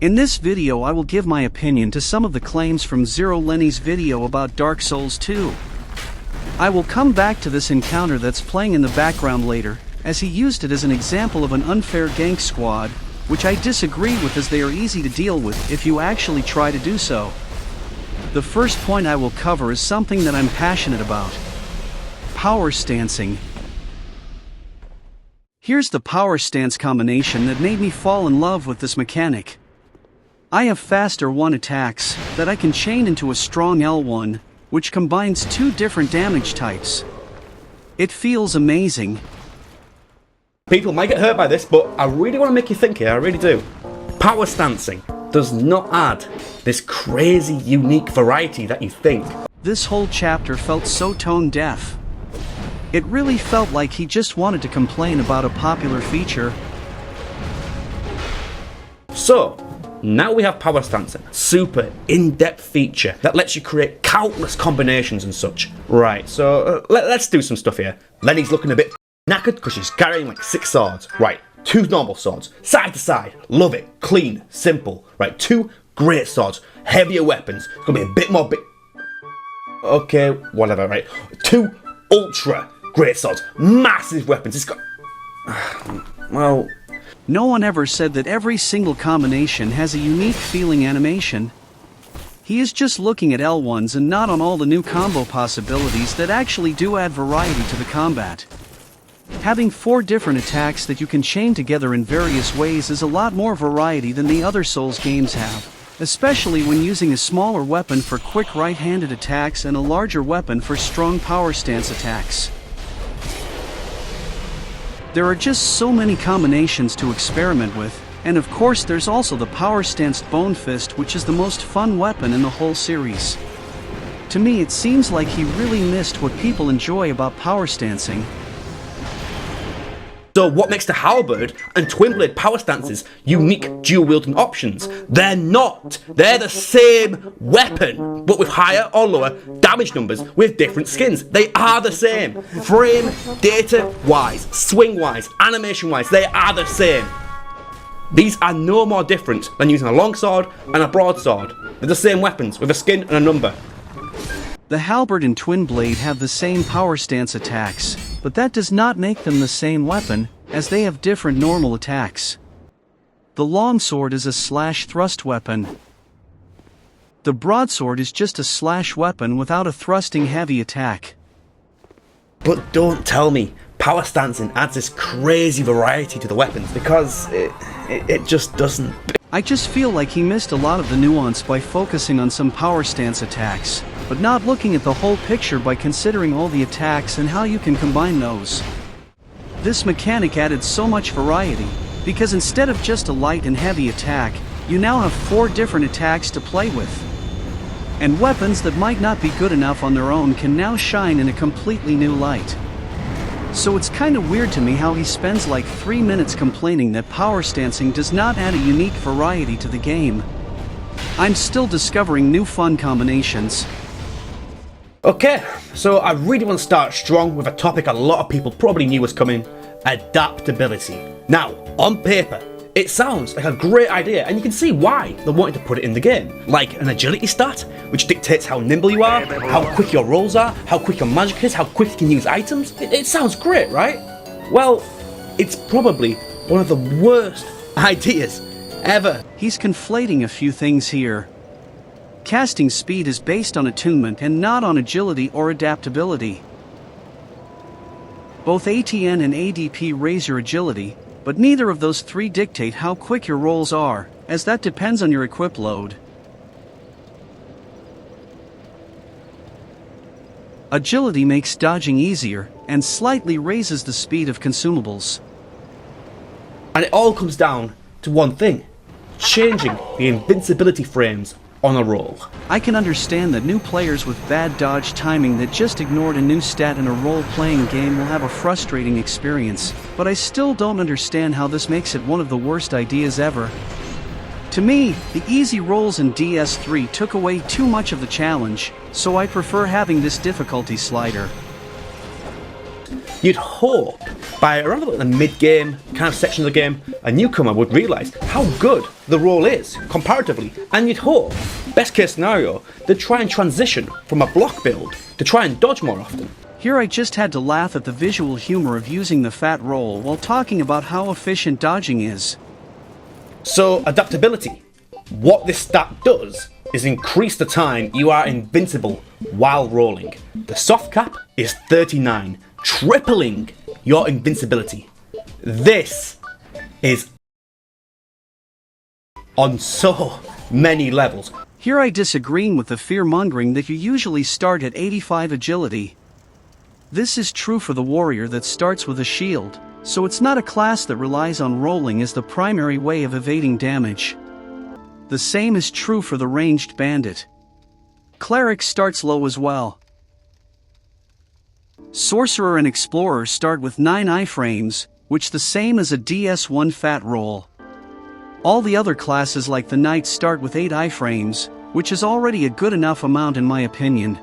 In this video I will give my opinion to some of the claims from Zero Lenny's video about Dark Souls 2. I will come back to this encounter that's playing in the background later, as he used it as an example of an unfair gank squad, which I disagree with as they are easy to deal with if you actually try to do so. The first point I will cover is something that I'm passionate about. Powerstancing. Here's the power stance combination that made me fall in love with this mechanic. I have fast R1 attacks that I can chain into a strong L1, which combines two different damage types. It feels amazing. People might get hurt by this, but I really want to make you think here, I really do. Powerstancing does not add this crazy, unique variety that you think. This whole chapter felt so tone deaf. It really felt like he just wanted to complain about a popular feature. So, now we have Powerstancing, super in-depth feature that lets you create countless combinations and such. Right, so let's do some stuff here. Lenny's looking a bit knackered because she's carrying like 6 swords. Right, 2 normal swords, side to side, love it, clean, simple. Right, 2 great swords, heavier weapons, it's gonna be a bit more okay, whatever, right. 2 ultra great swords, massive weapons, it's got... well... No one ever said that every single combination has a unique feeling animation. He is just looking at L1s and not on all the new combo possibilities that actually do add variety to the combat. Having 4 different attacks that you can chain together in various ways is a lot more variety than the other Souls games have, especially when using a smaller weapon for quick right-handed attacks and a larger weapon for strong power stance attacks. There are just so many combinations to experiment with, and of course there's also the power-stanced Bone Fist, which is the most fun weapon in the whole series. To me it seems like he really missed what people enjoy about powerstancing. So what makes the Halberd and Twin Blade power stances unique dual wielding options? They're not! They're the same weapon, but with higher or lower damage numbers with different skins. They are the same. Frame, data wise, swing wise, animation wise, they are the same. These are no more different than using a longsword and a broadsword. They're the same weapons with a skin and a number. The Halberd and Twin Blade have the same power stance attacks, but that does not make them the same weapon, as they have different normal attacks. The longsword is a slash thrust weapon. The broadsword is just a slash weapon without a thrusting heavy attack. But don't tell me Powerstancing adds this crazy variety to the weapons, because it just doesn't. I just feel like he missed a lot of the nuance by focusing on some power stance attacks, but not looking at the whole picture by considering all the attacks and how you can combine those. This mechanic added so much variety, because instead of just a light and heavy attack, you now have 4 different attacks to play with. And weapons that might not be good enough on their own can now shine in a completely new light. So it's kinda weird to me how he spends like 3 minutes complaining that powerstancing does not add a unique variety to the game. I'm still discovering new fun combinations. Okay, so I really want to start strong with a topic a lot of people probably knew was coming: adaptability. Now, on paper, it sounds like a great idea, and you can see why they wanted to put it in the game. Like an agility stat, which dictates how nimble you are, how quick your rolls are, how quick your magic is, how quick you can use items. It sounds great, right? Well, it's probably one of the worst ideas ever. He's conflating a few things here. Casting speed is based on attunement and not on agility or adaptability. Both ATN and ADP raise your agility, but neither of those 3 dictate how quick your rolls are, as that depends on your equip load. Agility makes dodging easier, and slightly raises the speed of consumables. And it all comes down to one thing: changing the invincibility frames on a roll. I can understand that new players with bad dodge timing that just ignored a new stat in a role-playing game will have a frustrating experience, but I still don't understand how this makes it one of the worst ideas ever. To me, the easy rolls in DS3 took away too much of the challenge, so I prefer having this difficulty slider. You'd hope by around the mid-game kind of section of the game, a newcomer would realise how good the role is, comparatively, and you'd hope, best case scenario, they'd try and transition from a block build to try and dodge more often. Here I just had to laugh at the visual humor of using the fat roll while talking about how efficient dodging is. So, adaptability. What this stat does is increase the time you are invincible while rolling. The soft cap is 39, tripling your invincibility. This is on so many levels. Here I disagreeing with the fear-mongering that you usually start at 85 agility. This is true for the warrior that starts with a shield, so it's not a class that relies on rolling as the primary way of evading damage. The same is true for the ranged bandit. Cleric starts low as well. Sorcerer and Explorer start with 9 iframes, which the same as a DS1 fat roll. All the other classes like the Knight start with 8 iframes, which is already a good enough amount in my opinion.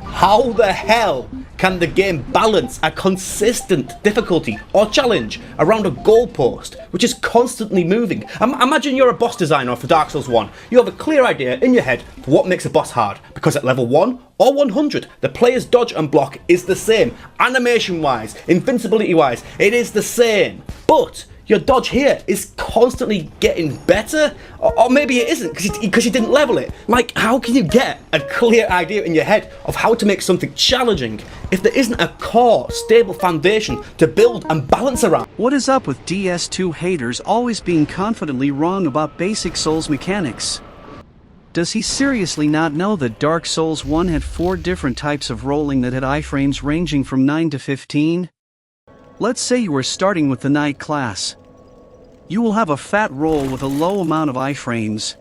How the hell can the game balance a consistent difficulty or challenge around a goalpost which is constantly moving? Imagine you're a boss designer for Dark Souls 1. You have a clear idea in your head for what makes a boss hard, because at level 1 or 100 the player's dodge and block is the same. Animation wise, invincibility wise, it is the same. But your dodge here is constantly getting better, or maybe it isn't because you didn't level it. Like, how can you get a clear idea in your head of how to make something challenging if there isn't a core, stable foundation to build and balance around? What is up with DS2 haters always being confidently wrong about basic Souls mechanics? Does he seriously not know that Dark Souls 1 had 4 different types of rolling that had iframes ranging from 9 to 15? Let's say you are starting with the Knight class. You will have a fat roll with a low amount of iframes.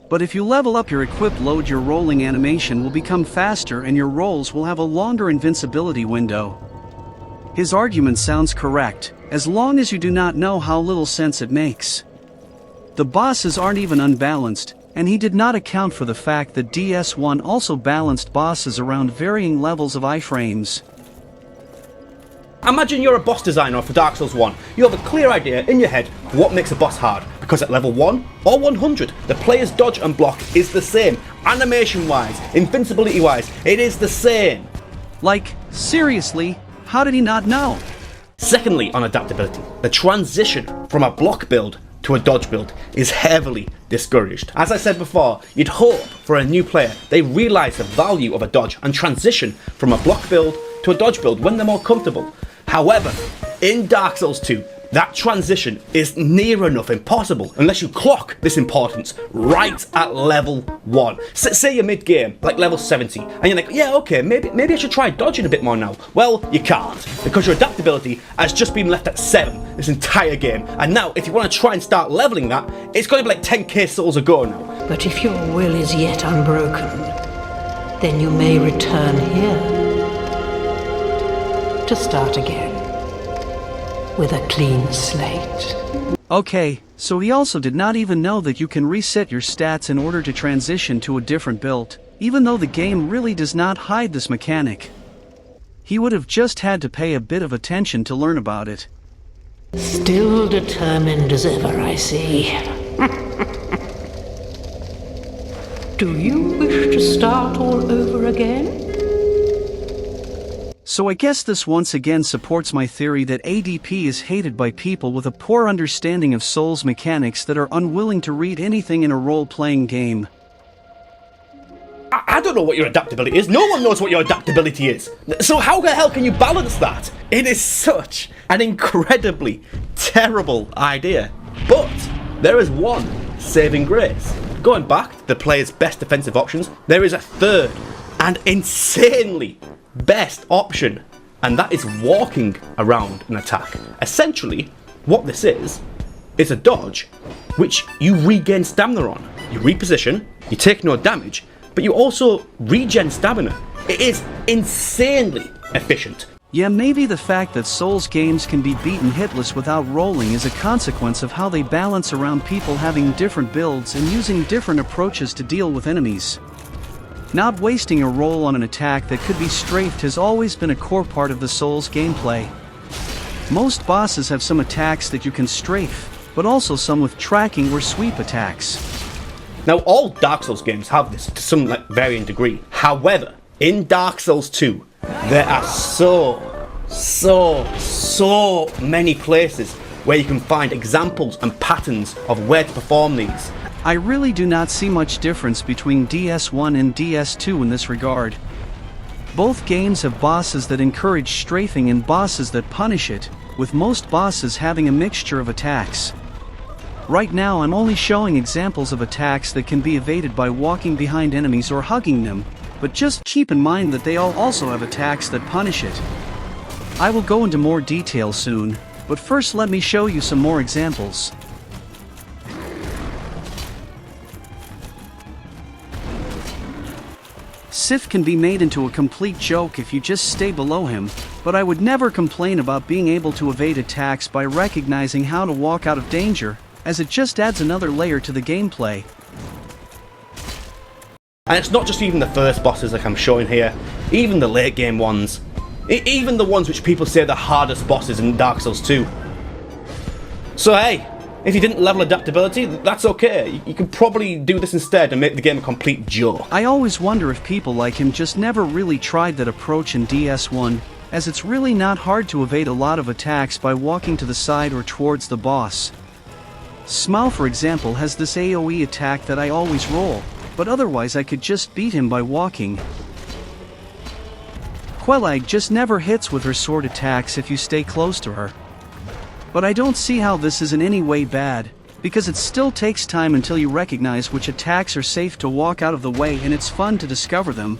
But if you level up your equip load, your rolling animation will become faster and your rolls will have a longer invincibility window. His argument sounds correct, as long as you do not know how little sense it makes. The bosses aren't even unbalanced, and he did not account for the fact that DS1 also balanced bosses around varying levels of iframes. Imagine you're a boss designer for Dark Souls 1. You have a clear idea in your head for what makes a boss hard, because at level 1 or 100 the player's dodge and block is the same. Animation wise, invincibility wise, it is the same. Like, seriously, how did he not know? Secondly, on adaptability, the transition from a block build to a dodge build is heavily discouraged. As I said before, you'd hope for a new player they realise the value of a dodge and transition from a block build to a dodge build when they're more comfortable. However, in Dark Souls 2, that transition is near enough impossible unless you clock this importance right at level 1. Say you're mid-game, like level 70, and you're like, yeah, okay, maybe I should try dodging a bit more now. Well, you can't, because your adaptability has just been left at 7 this entire game, and now if you want to try and start leveling that, it's going to be like 10k souls a go now. But if your will is yet unbroken, then you may return here to start again with a clean slate. Okay, so he also did not even know that you can reset your stats in order to transition to a different build, even though the game really does not hide this mechanic. He would have just had to pay a bit of attention to learn about it. Still determined as ever, I see. Do you wish to start all over again? So I guess this once again supports my theory that ADP is hated by people with a poor understanding of Souls mechanics that are unwilling to read anything in a role-playing game. I don't know what your adaptability is. No one knows what your adaptability is. So how the hell can you balance that? It is such an incredibly terrible idea. But there is one saving grace. Going back to the player's best defensive options, there is a third and insanely best option, and that is walking around an attack. Essentially, what this is a dodge which you regain stamina on. You reposition, you take no damage, but you also regen stamina. It is insanely efficient. Yeah, maybe the fact that Souls games can be beaten hitless without rolling is a consequence of how they balance around people having different builds and using different approaches to deal with enemies. Not wasting a roll on an attack that could be strafed has always been a core part of the Souls gameplay. Most bosses have some attacks that you can strafe, but also some with tracking or sweep attacks. Now, all Dark Souls games have this to some varying degree. However, in Dark Souls 2, there are so many places where you can find examples and patterns of where to perform these. I really do not see much difference between DS1 and DS2 in this regard. Both games have bosses that encourage strafing and bosses that punish it, with most bosses having a mixture of attacks. Right now I'm only showing examples of attacks that can be evaded by walking behind enemies or hugging them, but just keep in mind that they all also have attacks that punish it. I will go into more detail soon, but first let me show you some more examples. Sif can be made into a complete joke if you just stay below him, but I would never complain about being able to evade attacks by recognizing how to walk out of danger, as it just adds another layer to the gameplay. And it's not just even the first bosses like I'm showing here, even the late game ones. Even the ones which people say are the hardest bosses in Dark Souls 2. So hey, if you didn't level adaptability, that's okay. You can probably do this instead and make the game a complete joke. I always wonder if people like him just never really tried that approach in DS1, as it's really not hard to evade a lot of attacks by walking to the side or towards the boss. Smile, for example, has this AoE attack that I always roll, but otherwise I could just beat him by walking. Quelag just never hits with her sword attacks if you stay close to her. But I don't see how this is in any way bad, because it still takes time until you recognize which attacks are safe to walk out of the way, and it's fun to discover them.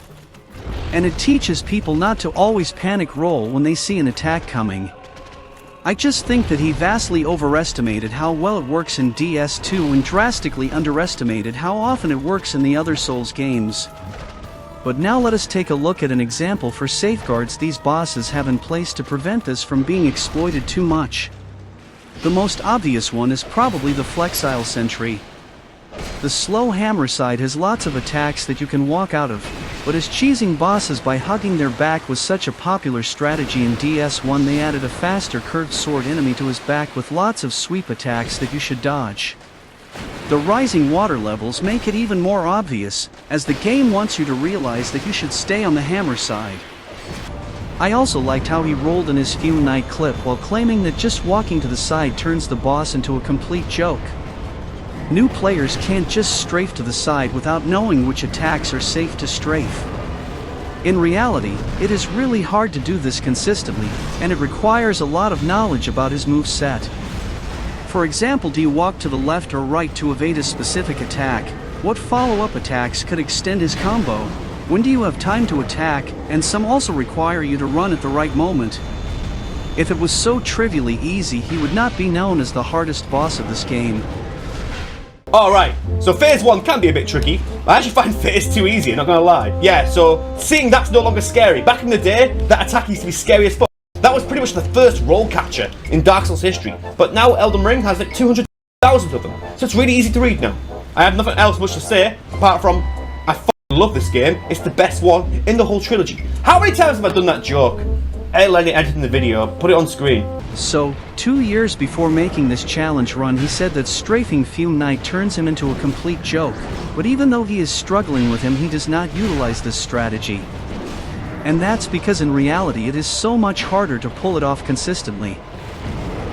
And it teaches people not to always panic roll when they see an attack coming. I just think that he vastly overestimated how well it works in DS2 and drastically underestimated how often it works in the other Souls games. But now let us take a look at an example for safeguards these bosses have in place to prevent this from being exploited too much. The most obvious one is probably the Flexile Sentry. The slow hammer side has lots of attacks that you can walk out of, but as cheesing bosses by hugging their back was such a popular strategy in DS1, they added a faster curved sword enemy to his back with lots of sweep attacks that you should dodge. The rising water levels make it even more obvious, as the game wants you to realize that you should stay on the hammer side. I also liked how he rolled in his Fume Knight clip while claiming that just walking to the side turns the boss into a complete joke. New players can't just strafe to the side without knowing which attacks are safe to strafe. In reality, it is really hard to do this consistently, and it requires a lot of knowledge about his moveset. For example, do you walk to the left or right to evade a specific attack? What follow-up attacks could extend his combo? When do you have time to attack, and some also require you to run at the right moment? If it was so trivially easy, he would not be known as the hardest boss of this game. Alright, so phase 1 can be a bit tricky. I actually find phase 2 easier, not gonna lie. Yeah, so seeing that's no longer scary. Back in the day, that attack used to be scary as fuck. That was pretty much the first roll catcher in Dark Souls history. But now Elden Ring has like 200,000 of them. So it's really easy to read now. I have nothing else much to say, apart from I love this game. It's the best one in the whole trilogy. How many times have I done that joke? Hey Lenny, editing the video, put it on screen. So, 2 years before making this challenge run, he said that strafing Fume Knight turns him into a complete joke, but even though he is struggling with him, he does not utilize this strategy. And that's because in reality it is so much harder to pull it off consistently.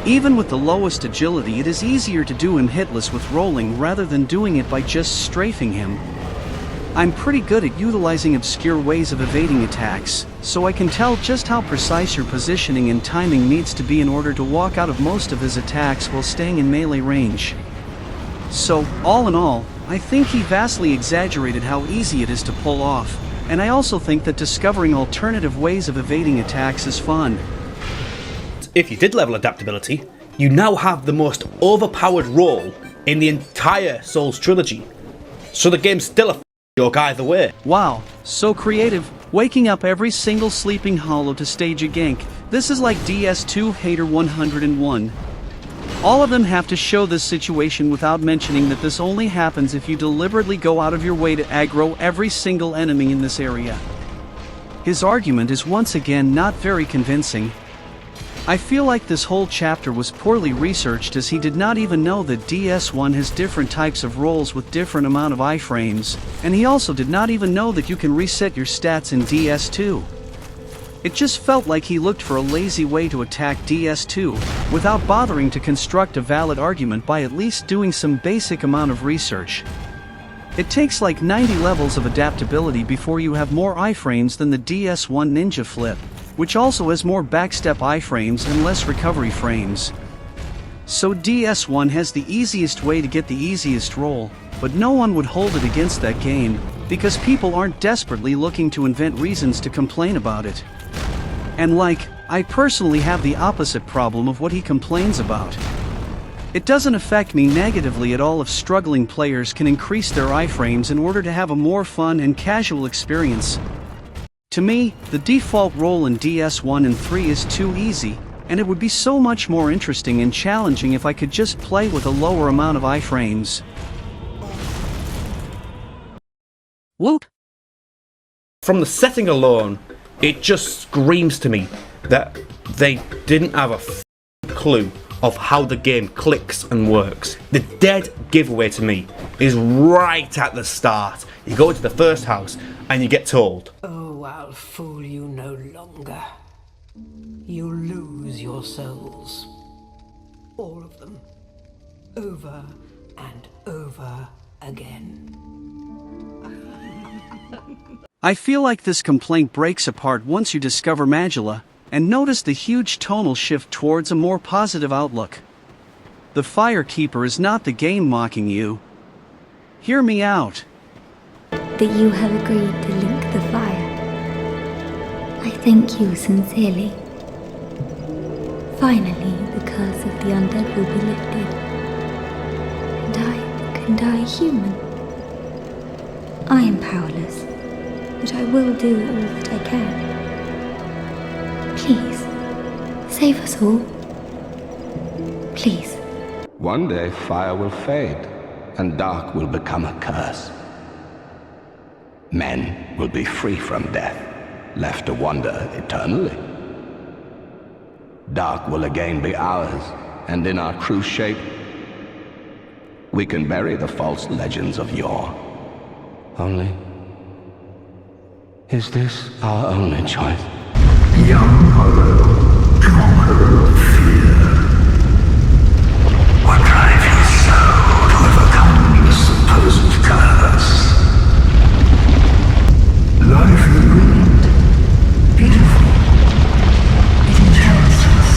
Even with the lowest agility, it is easier to do him hitless with rolling rather than doing it by just strafing him. I'm pretty good at utilizing obscure ways of evading attacks, so I can tell just how precise your positioning and timing needs to be in order to walk out of most of his attacks while staying in melee range. So, all in all, I think he vastly exaggerated how easy it is to pull off, and I also think that discovering alternative ways of evading attacks is fun. If you did level adaptability, you now have the most overpowered roll in the entire Souls trilogy. So the game's still a joke either way. Wow, so creative. Waking up every single sleeping hollow to stage a gank. This is like DS2 Hater 101. All of them have to show this situation without mentioning that this only happens if you deliberately go out of your way to aggro every single enemy in this area. His argument is once again not very convincing. I feel like this whole chapter was poorly researched, as he did not even know that DS1 has different types of roles with different amount of iframes, and he also did not even know that you can reset your stats in DS2. It just felt like he looked for a lazy way to attack DS2, without bothering to construct a valid argument by at least doing some basic amount of research. It takes like 90 levels of adaptability before you have more iframes than the DS1 Ninja Flip, which also has more backstep iframes and less recovery frames. So DS1 has the easiest way to get the easiest roll, but no one would hold it against that game, because people aren't desperately looking to invent reasons to complain about it. And like, I personally have the opposite problem of what he complains about. It doesn't affect me negatively at all if struggling players can increase their iframes in order to have a more fun and casual experience. To me, the default roll in DS1 and 3 is too easy, and it would be so much more interesting and challenging if I could just play with a lower amount of iframes. Whoop! From the setting alone, it just screams to me that they didn't have a clue of how the game clicks and works. The dead giveaway to me is right at the start. You go into the first house and you get told, Oh, I'll fool you no longer. You lose your souls. All of them. Over and over again. I feel like this complaint breaks apart once you discover Magilla, and notice the huge tonal shift towards a more positive outlook. The Firekeeper is not the game mocking you. Hear me out. That you have agreed to link the fire. I thank you sincerely. Finally, the curse of the undead will be lifted, and I can die human. I am powerless, but I will do all that I can. Please, save us all. Please. One day fire will fade, and dark will become a curse. Men will be free from death, left to wander eternally. Dark will again be ours, and in our true shape, we can bury the false legends of yore. Only, is this our only choice? Young hollow, strong hollow of fear. What drives you so to overcome the supposed curse? Life is brilliant, beautiful. It enchants us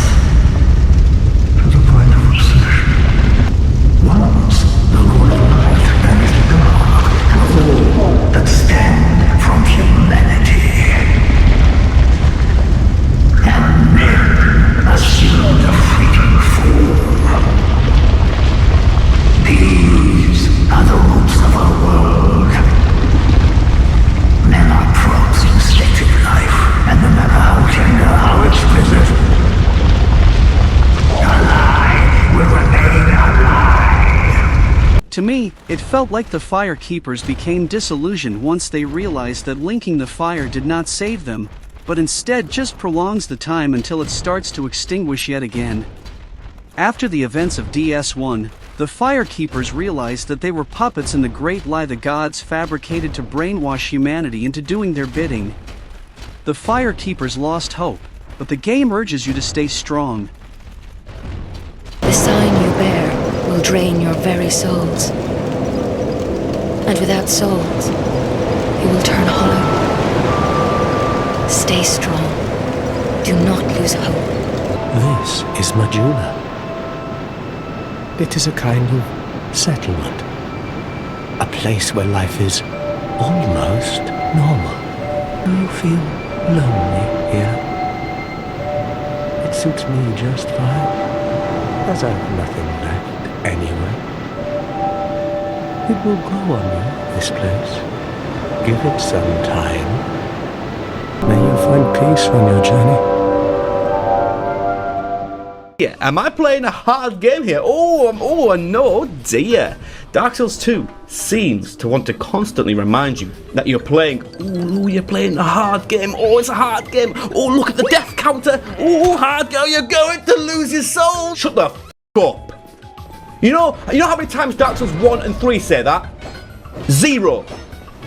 to the point of obsession. Once the Lord of Light and dark to all that stand from humanity. And men assume the freaking form. These are the roots of our world. Men are props in static life, and no matter how tender, how explicit, a lie will remain a lie. To me, it felt like the Firekeepers became disillusioned once they realized that linking the fire did not save them, but instead just prolongs the time until it starts to extinguish yet again. After the events of DS1, the Firekeepers realized that they were puppets in the great lie the gods fabricated to brainwash humanity into doing their bidding. The Firekeepers lost hope, but the game urges you to stay strong. The sign you bear will drain your very souls. And without souls, you will turn hollow. Stay strong. Do not lose hope. This is Majula. It is a kind of settlement. A place where life is almost normal. Do you feel lonely here? It suits me just fine, as I've nothing left anyway. It will grow on you, this place. Give it some time. May you find peace on your journey. Yeah, am I playing a hard game here? Oh no, dear. Dark Souls 2 seems to want to constantly remind you that you're playing a hard game. Oh, it's a hard game. Oh, look at the death counter. Oh, hard game, you're going to lose your soul. Shut the f*** up. You know how many times Dark Souls 1 and 3 say that? 0.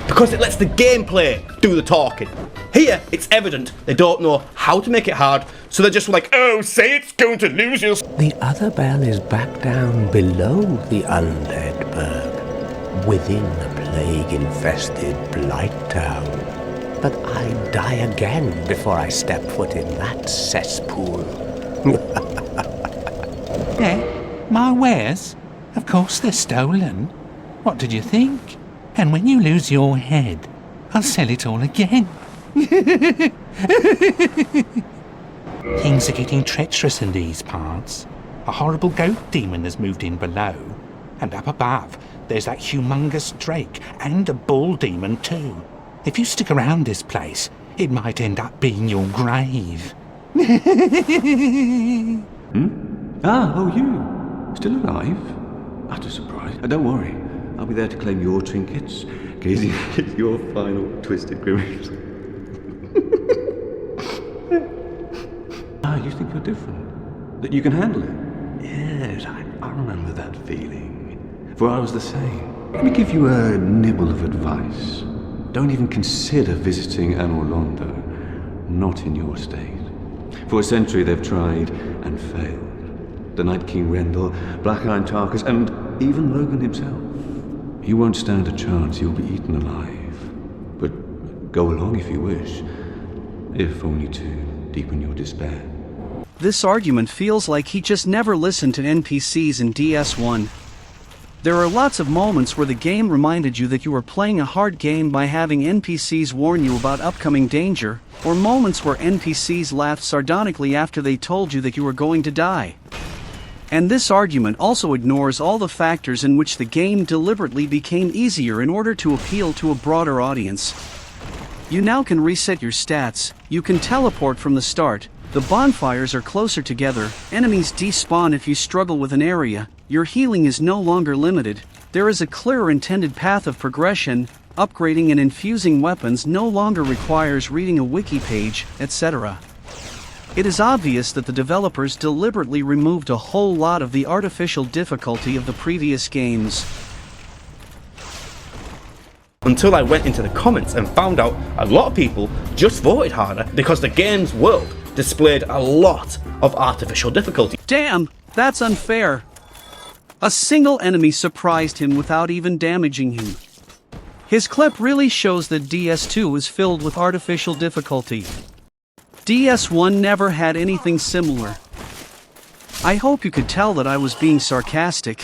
Because it lets the gameplay do the talking. Here, it's evident they don't know how to make it hard, so they're just like, oh, say it's going to lose your... The other bell is back down below the undead berg, within the plague-infested Blight Town. But I die again before I step foot in that cesspool. My wares? Of course they're stolen. What did you think? And when you lose your head, I'll sell it all again. Things are getting treacherous in these parts. A horrible goat demon has moved in below. And up above, there's that humongous drake and a bull demon too. If you stick around this place, it might end up being your grave. You? Still alive? Utter surprise. Don't worry. I'll be there to claim your trinkets, gazing at your final twisted grimace. You think you're different? That you can handle it? Yes, I remember that feeling. For I was the same. Let me give you a nibble of advice. Don't even consider visiting Anor Londo. Not in your state. For a century they've tried and failed. The Night King Rendell, Black-Iron Tarkus, and even Logan himself. You won't stand a chance, you'll be eaten alive. But go along if you wish, if only to deepen your despair. This argument feels like he just never listened to NPCs in DS1. There are lots of moments where the game reminded you that you were playing a hard game by having NPCs warn you about upcoming danger, or moments where NPCs laughed sardonically after they told you that you were going to die. And this argument also ignores all the factors in which the game deliberately became easier in order to appeal to a broader audience. You now can reset your stats, you can teleport from the start, the bonfires are closer together, enemies despawn if you struggle with an area, your healing is no longer limited, there is a clearer intended path of progression, upgrading and infusing weapons no longer requires reading a wiki page, etc. It is obvious that the developers deliberately removed a whole lot of the artificial difficulty of the previous games. Until I went into the comments and found out a lot of people just voted harder because the game's world displayed a lot of artificial difficulty. Damn, that's unfair. A single enemy surprised him without even damaging him. His clip really shows that DS2 is filled with artificial difficulty. DS1 never had anything similar. I hope you could tell that I was being sarcastic.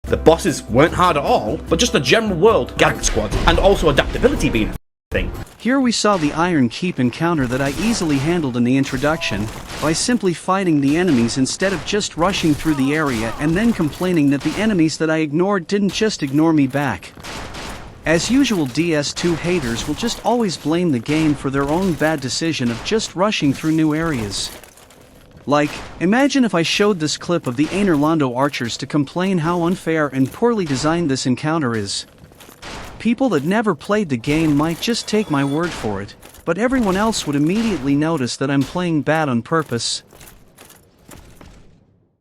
The bosses weren't hard at all, but just the general world, gang squads, and also adaptability being a thing. Here we saw the Iron Keep encounter that I easily handled in the introduction, by simply fighting the enemies instead of just rushing through the area and then complaining that the enemies that I ignored didn't just ignore me back. As usual, DS2 haters will just always blame the game for their own bad decision of just rushing through new areas. Like, imagine if I showed this clip of the Anor Londo archers to complain how unfair and poorly designed this encounter is. People that never played the game might just take my word for it, but everyone else would immediately notice that I'm playing bad on purpose.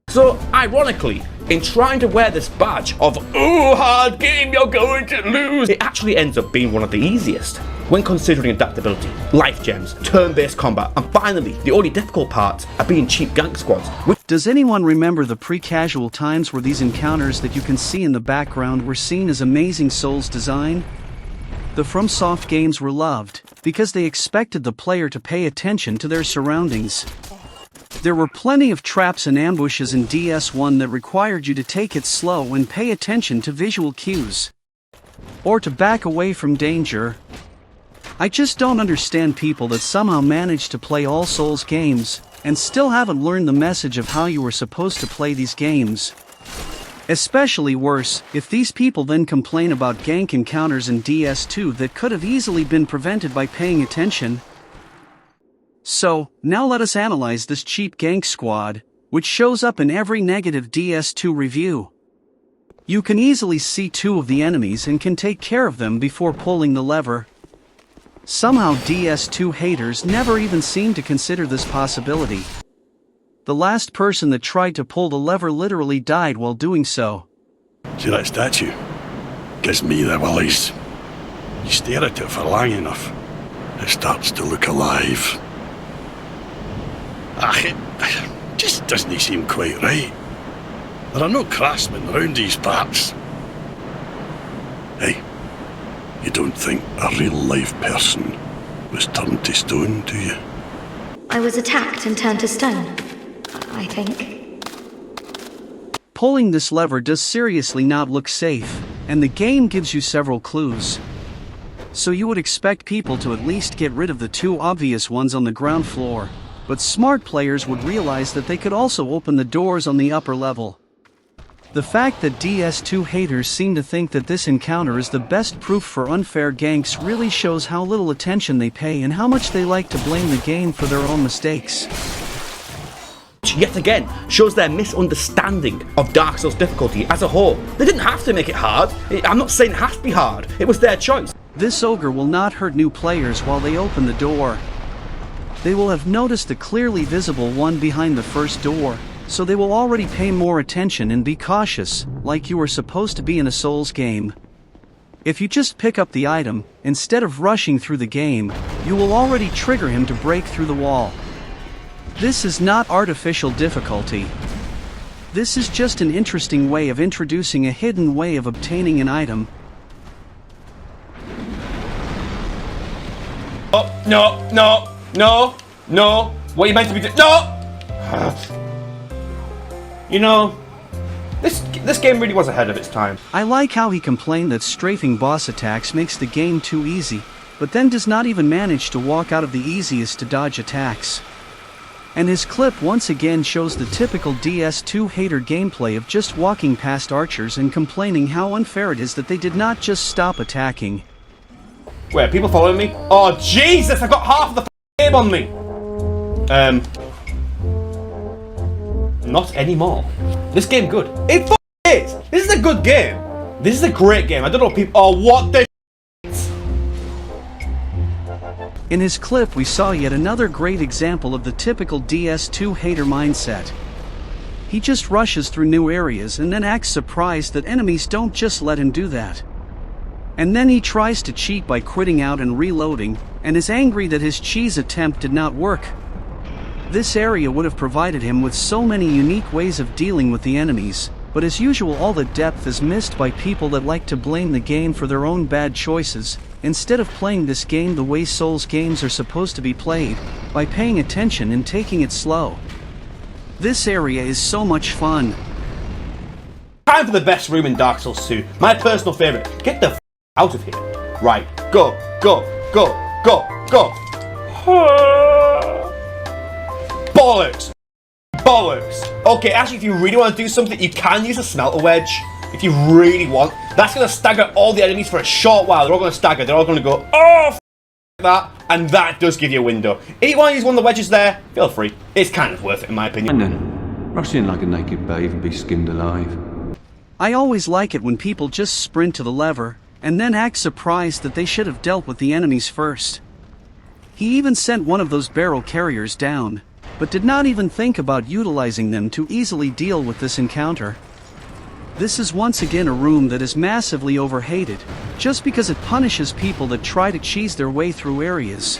So, ironically, in trying to wear this badge of, "Oh, hard game, you're going to lose," it actually ends up being one of the easiest. When considering adaptability, life gems, turn-based combat, and finally, the only difficult parts are being cheap gank squads. Does anyone remember the pre-casual times where these encounters that you can see in the background were seen as amazing Souls design? The FromSoft games were loved, because they expected the player to pay attention to their surroundings. There were plenty of traps and ambushes in DS1 that required you to take it slow and pay attention to visual cues. Or to back away from danger. I just don't understand people that somehow manage to play all Souls games, and still haven't learned the message of how you were supposed to play these games. Especially worse, if these people then complain about gank encounters in DS2 that could have easily been prevented by paying attention. So, now let us analyze this cheap gank squad, which shows up in every negative DS2 review. You can easily see 2 of the enemies and can take care of them before pulling the lever. Somehow DS2 haters never even seem to consider this possibility. The last person that tried to pull the lever literally died while doing so. See that statue? Gives me the willies. You stare at it for long enough, it starts to look alive. It just doesn't seem quite right. There are no craftsmen round these parts. Hey, you don't think a real-life person was turned to stone, do you? I was attacked and turned to stone, I think. Pulling this lever does seriously not look safe, and the game gives you several clues. So you would expect people to at least get rid of the 2 obvious ones on the ground floor, but smart players would realize that they could also open the doors on the upper level. The fact that DS2 haters seem to think that this encounter is the best proof for unfair ganks really shows how little attention they pay and how much they like to blame the game for their own mistakes. Yet again, shows their misunderstanding of Dark Souls difficulty as a whole. They didn't have to make it hard. I'm not saying it has to be hard. It was their choice. This ogre will not hurt new players while they open the door. They will have noticed the clearly visible one behind the first door, so they will already pay more attention and be cautious, like you are supposed to be in a Souls game. If you just pick up the item, instead of rushing through the game, you will already trigger him to break through the wall. This is not artificial difficulty. This is just an interesting way of introducing a hidden way of obtaining an item. Oh, no, what are you meant to be doing? No! You know, this game really was ahead of its time. I like how he complained that strafing boss attacks makes the game too easy, but then does not even manage to walk out of the easiest to dodge attacks. And his clip once again shows the typical DS2 hater gameplay of just walking past archers and complaining how unfair it is that they did not just stop attacking. Wait, are people following me? Oh Jesus, I've got half of the game on me! Not anymore. This game good. It is! This is a good game. This is a great game. I don't know people. Oh, what the In his clip we saw yet another great example of the typical DS2 hater mindset. He just rushes through new areas and then acts surprised that enemies don't just let him do that. And then he tries to cheat by quitting out and reloading, and is angry that his cheese attempt did not work. This area would have provided him with so many unique ways of dealing with the enemies, but as usual all the depth is missed by people that like to blame the game for their own bad choices, instead of playing this game the way Souls games are supposed to be played, by paying attention and taking it slow. This area is so much fun. Time for the best room in Dark Souls 2. My personal favourite. Get the out of here. Right, go. Bollocks. Okay, actually, if you really want to do something, you can use a smelter wedge. If you really want. That's going to stagger all the enemies for a short while. They're all going to stagger. They're all going to go, oh, that. And that does give you a window. If you want to use one of the wedges there, feel free. It's kind of worth it, in my opinion. And then, rush in like a naked babe and be skinned alive. I always like it when people just sprint to the lever, and then act surprised that they should have dealt with the enemies first. He even sent one of those barrel carriers down, but did not even think about utilizing them to easily deal with this encounter. This is once again a room that is massively overhated, just because it punishes people that try to cheese their way through areas.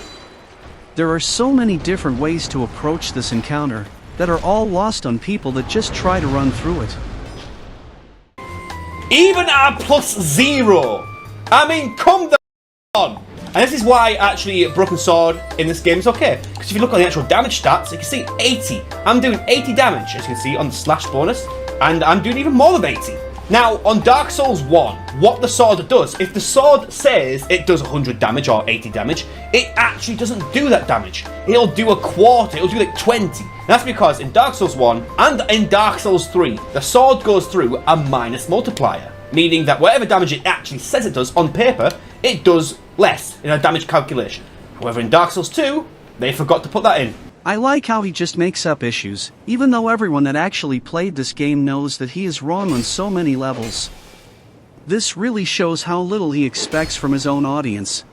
There are so many different ways to approach this encounter, that are all lost on people that just try to run through it. Even at +0! I mean, come the on! And this is why, actually, Broken Sword in this game is okay. Because if you look on the actual damage stats, you can see 80. I'm doing 80 damage, as you can see, on the slash bonus. And I'm doing even more than 80. Now, on Dark Souls 1, what the sword does, if the sword says it does 100 damage or 80 damage, it actually doesn't do that damage. It'll do a quarter, it'll do like 20. That's because in Dark Souls 1 and in Dark Souls 3, the sword goes through a minus multiplier. Meaning that whatever damage it actually says it does on paper, it does less in a damage calculation. However, in Dark Souls 2, They forgot to put that in. I like how he just makes up issues, even though everyone that actually played this game knows that he is wrong on so many levels. This really shows how little he expects from his own audience.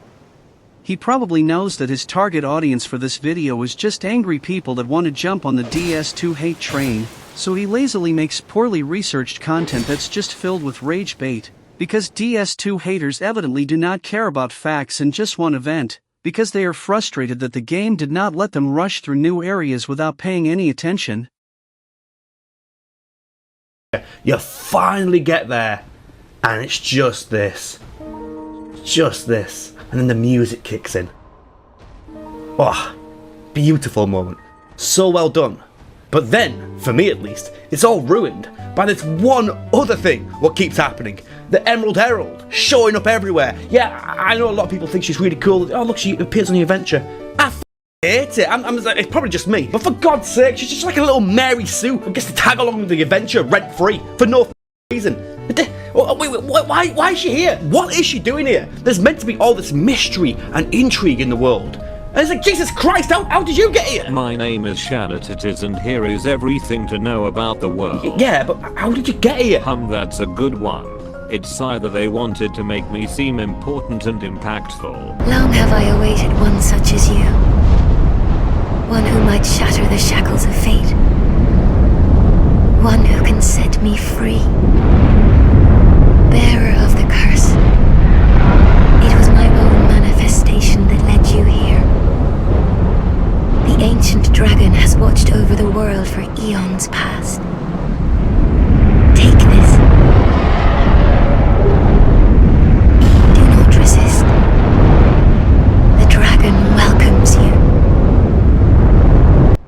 He probably knows that his target audience for this video is just angry people that want to jump on the DS2 hate train, so he lazily makes poorly researched content that's just filled with rage bait, because DS2 haters evidently do not care about facts and just want to vent, because they are frustrated that the game did not let them rush through new areas without paying any attention. You finally get there, and it's just this. Just this. And then the music kicks in. Oh, beautiful moment. So well done. But then, for me at least, it's all ruined by this one other thing what keeps happening. The Emerald Herald showing up everywhere. Yeah, I know a lot of people think she's really cool. Oh look, she appears on the adventure. I hate it. It's probably just me. But for God's sake, she's just like a little Mary Sue who gets to tag along with the adventure rent-free for no reason. Wait, why is she here? What is she doing here? There's meant to be all this mystery and intrigue in the world. And it's like, Jesus Christ, how did you get here? My name is Shadatitis and here is everything to know about the world. Yeah, but how did you get here? That's a good one. It's either they wanted to make me seem important and impactful. Long have I awaited one such as you. One who might shatter the shackles of fate. One who can set me free. Bearer of the curse. It was my own manifestation that led you here. The ancient dragon has watched over the world for eons past. Take this. Do not resist. The dragon welcomes you.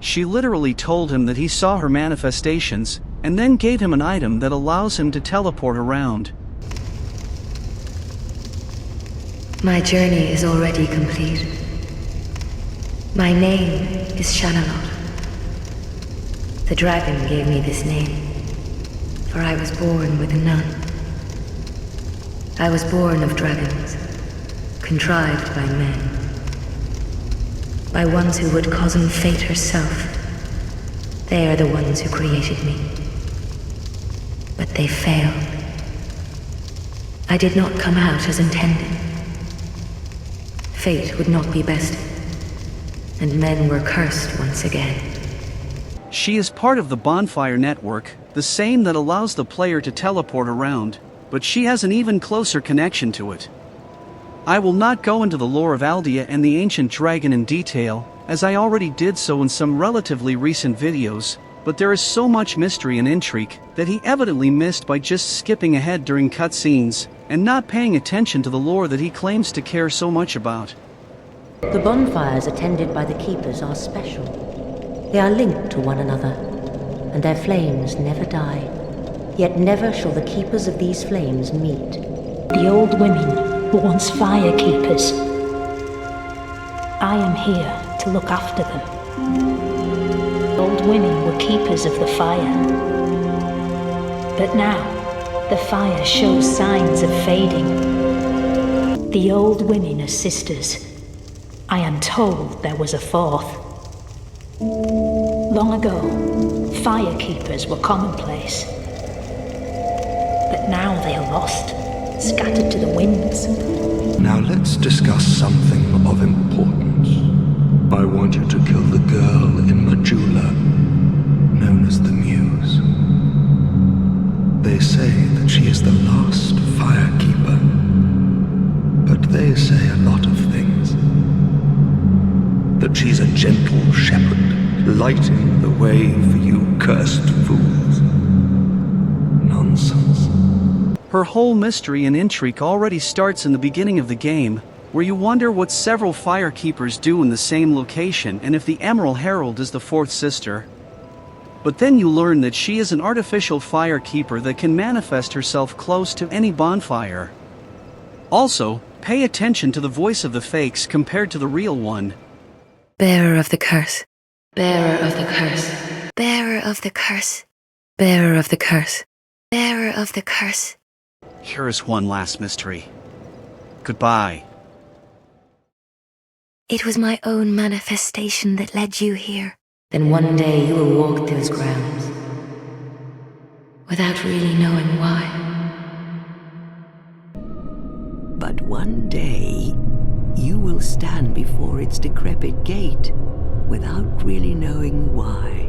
She literally told him that he saw her manifestations, and then gave him an item that allows him to teleport around. My journey is already complete. My name is Shanalot. The dragon gave me this name, for I was born with none. I was born of dragons, contrived by men. By ones who would cozen fate herself. They are the ones who created me. But they failed. I did not come out as intended. Fate would not be bested, and men were cursed once again. She is part of the Bonfire Network, the same that allows the player to teleport around, but she has an even closer connection to it. I will not go into the lore of Aldea and the ancient dragon in detail, as I already did so in some relatively recent videos, but there is so much mystery and intrigue that he evidently missed by just skipping ahead during cutscenes, and not paying attention to the lore that he claims to care so much about. The bonfires attended by the keepers are special. They are linked to one another, and their flames never die. Yet never shall the keepers of these flames meet. The old women were once fire keepers. I am here to look after them. Old women were keepers of the fire. But now, the fire shows signs of fading. The old women are sisters. I am told there was a fourth. Long ago, fire keepers were commonplace. But now they are lost, scattered to the winds. Now let's discuss something of importance. I want you to kill the girl in Majula, known as the Muse. They say that she is the last firekeeper, but they say a lot of things. That she's a gentle shepherd, lighting the way for you cursed fools. Nonsense. Her whole mystery and intrigue already starts in the beginning of the game, where you wonder what several firekeepers do in the same location and if the Emerald Herald is the fourth sister. But then you learn that she is an artificial firekeeper that can manifest herself close to any bonfire. Also, pay attention to the voice of the fakes compared to the real one. Bearer of the curse. Bearer of the curse. Bearer of the curse. Bearer of the curse. Bearer of the curse. Here is one last mystery. Goodbye. It was my own manifestation that led you here. Then one day you will walk those grounds without really knowing why. But one day, you will stand before its decrepit gate without really knowing why.